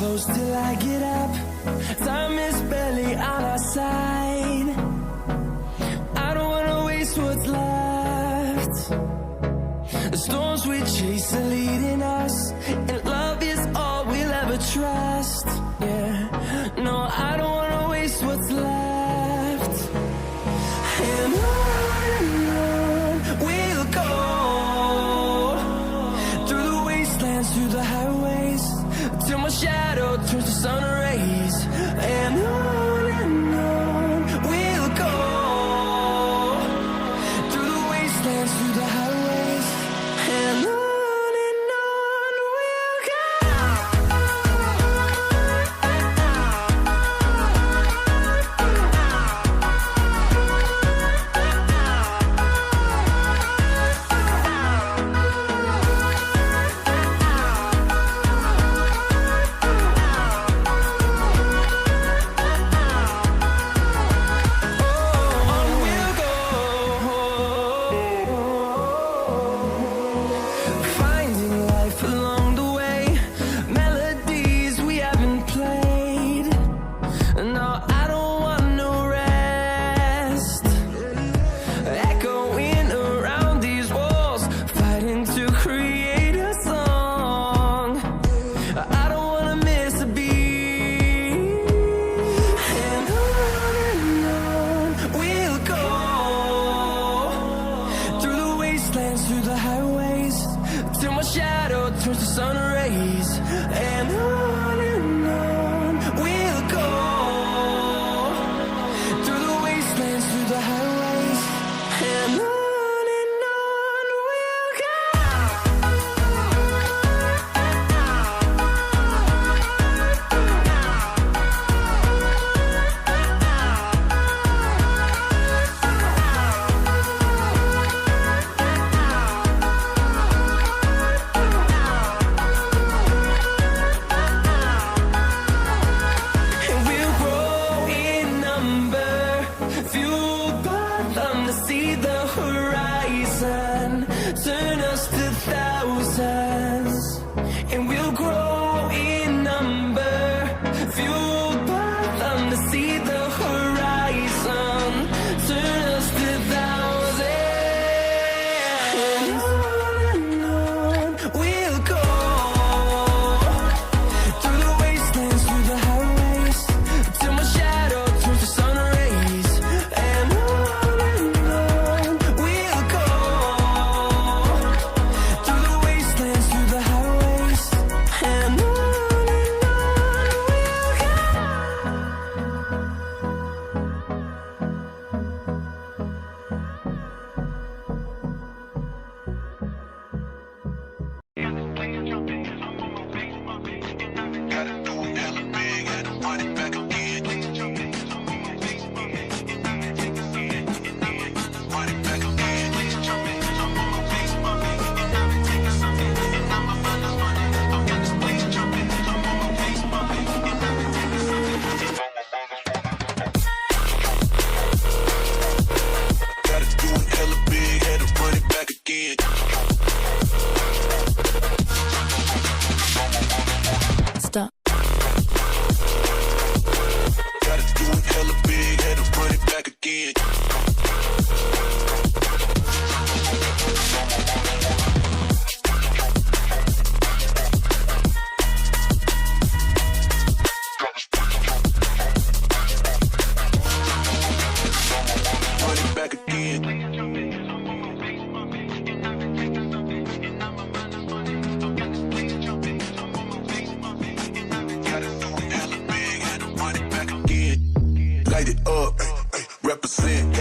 close till I get up. Time is barely on our side. I don't wanna waste what's left. The storms we chase are leading us, and love is all we'll ever trust. Yeah, no, I don't wanna waste what's left. And on we'll go, through the wastelands, through the highways, till my shadow turns to sun rays. And on we'll go, through the wastelands, through the highways, and on we'll go. Through the highways, till my shadow turns to sun rays. And on we'll go, through the wastelands, through the highways, and on we'll go. See the horizon, turn us to thousands, and we'll grow in number, fueled by them to see the horizon, turn us to thousands. And on we'll go, through the wastelands, through the highways, till my shadow turns to sun rays. And stop. Gotta do it hella big, had to run it back again. Run it back again. Light it up, represent.